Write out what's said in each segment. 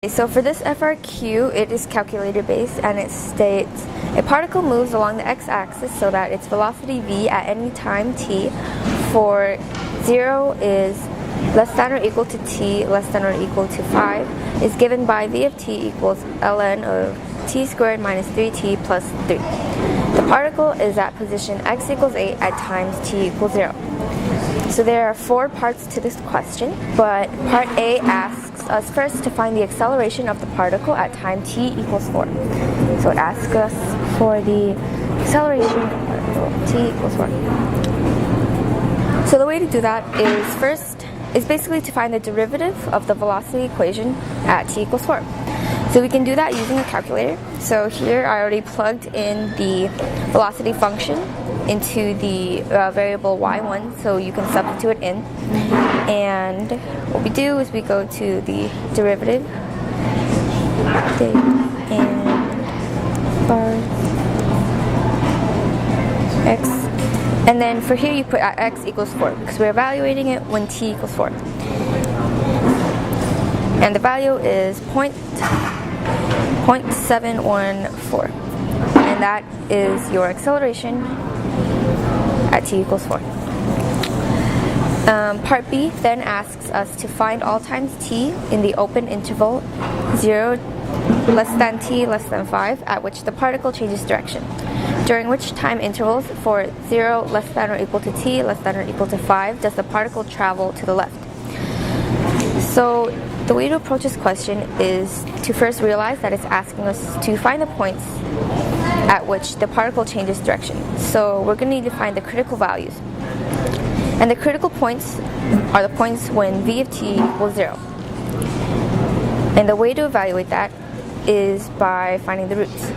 So for this FRQ, it is calculator based, and it states a particle moves along the x-axis so that its velocity v at any time t for 0 is less than or equal to t less than or equal to 5 is given by v of t equals ln of t squared minus 3t plus 3. The particle is at position x equals 8 at times t equals 0. So there are 4 parts to this question, but part A asks us first to find the acceleration of the particle at time t equals 4. So it asks us for the acceleration of the particle t equals 4. So the way to do that is basically to find the derivative of the velocity equation at t equals 4. So we can do that using a calculator. So here I already plugged in the velocity function into the variable y1, so you can substitute it in. And what we do is we go to the derivative and bars x, and then for here you put at x equals 4 because we're evaluating it when t equals 4. And the value is 0.714, and that is your acceleration at t equals 4. Part B then asks us to find all times t in the open interval 0 less than t less than 5 at which the particle changes direction, during which time intervals for 0 less than or equal to t less than or equal to 5 does the particle travel to the left. So the way to approach this question is to first realize that it's asking us to find the points at which the particle changes direction. So we're going to need to find the critical values. And the critical points are the points when v of t equals 0. And the way to evaluate that is by finding the roots.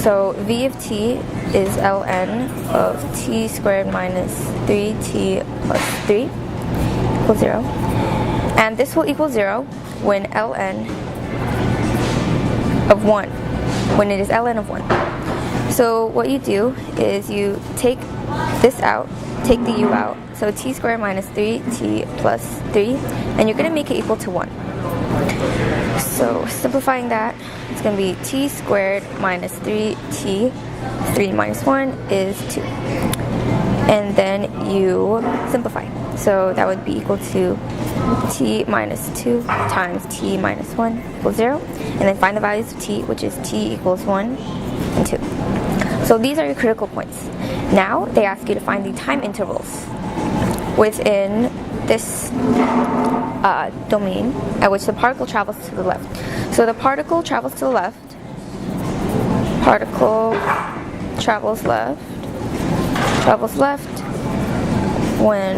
So v of t is ln of t squared minus 3t plus 3 equals 0. And this will equal 0 when ln of 1, when it is ln of 1. So what you do is you take this out, take the u out, so t squared minus 3t plus 3, and you're going to make it equal to 1. So simplifying that, it's going to be t squared minus 3t, 3 minus 1 is 2. And then you simplify. So that would be equal to t minus 2 times t minus 1 equals 0. And then find the values of t, which is t equals 1 and 2. So these are your critical points. Now they ask you to find the time intervals within this domain at which the particle travels to the left. So the particle travels to the left, particle travels left when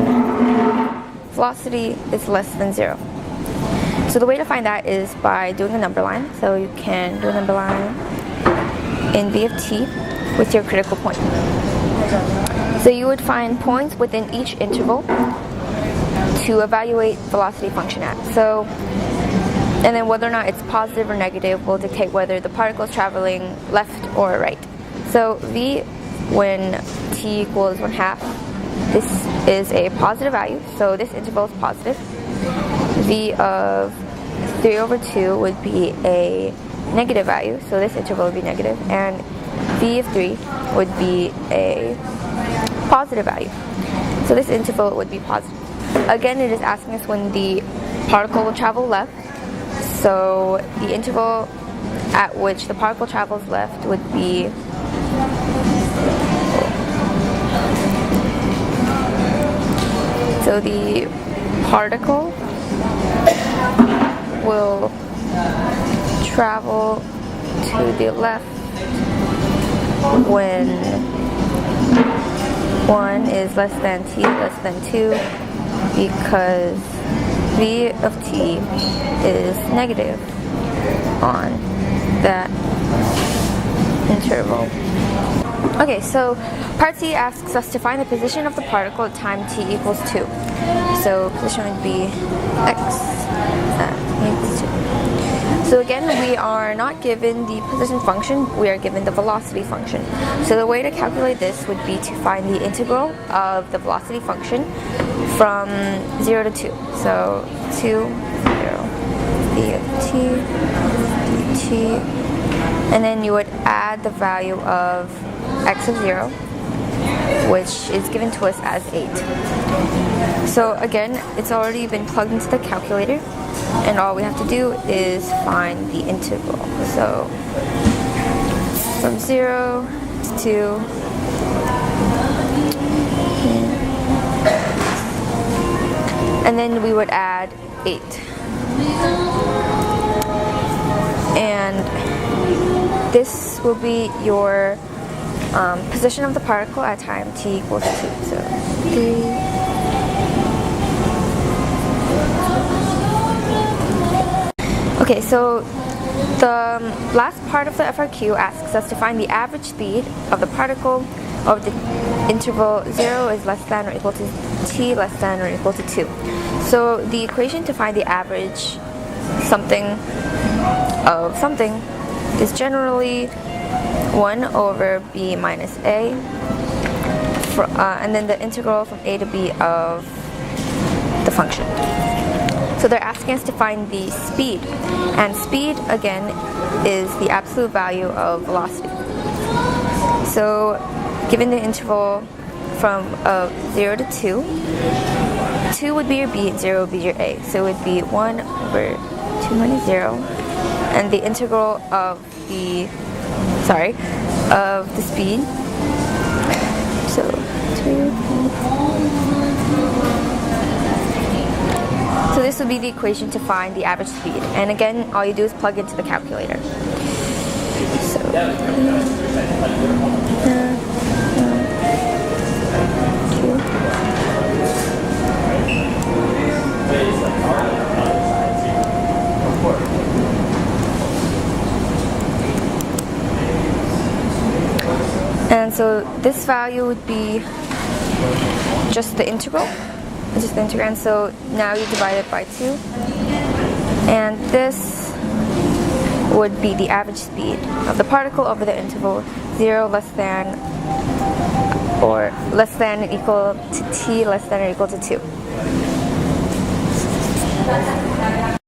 velocity is less than 0. So the way to find that is by doing a number line. So you can do a number line in v of t with your critical point. So you would find points within each interval to evaluate velocity function at. So, and then whether or not it's positive or negative will dictate whether the particle is traveling left or right. So v when t equals 1/2, this is a positive value, so this interval is positive. V of 3/2 would be a negative value, so this interval would be negative, and v of 3 would be a positive value, so this interval would be positive. Again, it is asking us when the particle will travel left, so the interval at which the particle travels left would be so the particle will travel to the left when 1 is less than t less than 2 because v of t is negative on that interval. Okay, so part C asks us to find the position of the particle at time t equals 2. So position would be x at equals 2. So again, we are not given the position function, we are given the velocity function. So the way to calculate this would be to find the integral of the velocity function from 0 to 2. So 2, 0. v of t, dt, and then you would add the value of x of 0, which is given to us as 8. So again, it's already been plugged into the calculator, and all we have to do is find the integral. So from 0 to 2, and then we would add 8. And this will be your position of the particle at time t equals 2. So 3. Okay, so the last part of the FRQ asks us to find the average speed of the particle of the interval 0 is less than or equal to t less than or equal to 2. So the equation to find the average something of something is generally 1 over b minus a, and then the integral from a to b of the function. So they're asking us to find the speed, and speed again is the absolute value of velocity. So given the interval from 0 to 2, 2 would be your b, 0 would be your a. So it would be 1 over 2 minus 0, and the integral of the speed. So 2. So this would be the equation to find the average speed. And again, all you do is plug into the calculator. So and so this value would be just the integral. And so now you divide it by 2. And this would be the average speed of the particle over the interval 0 less than or equal to t less than or equal to 2.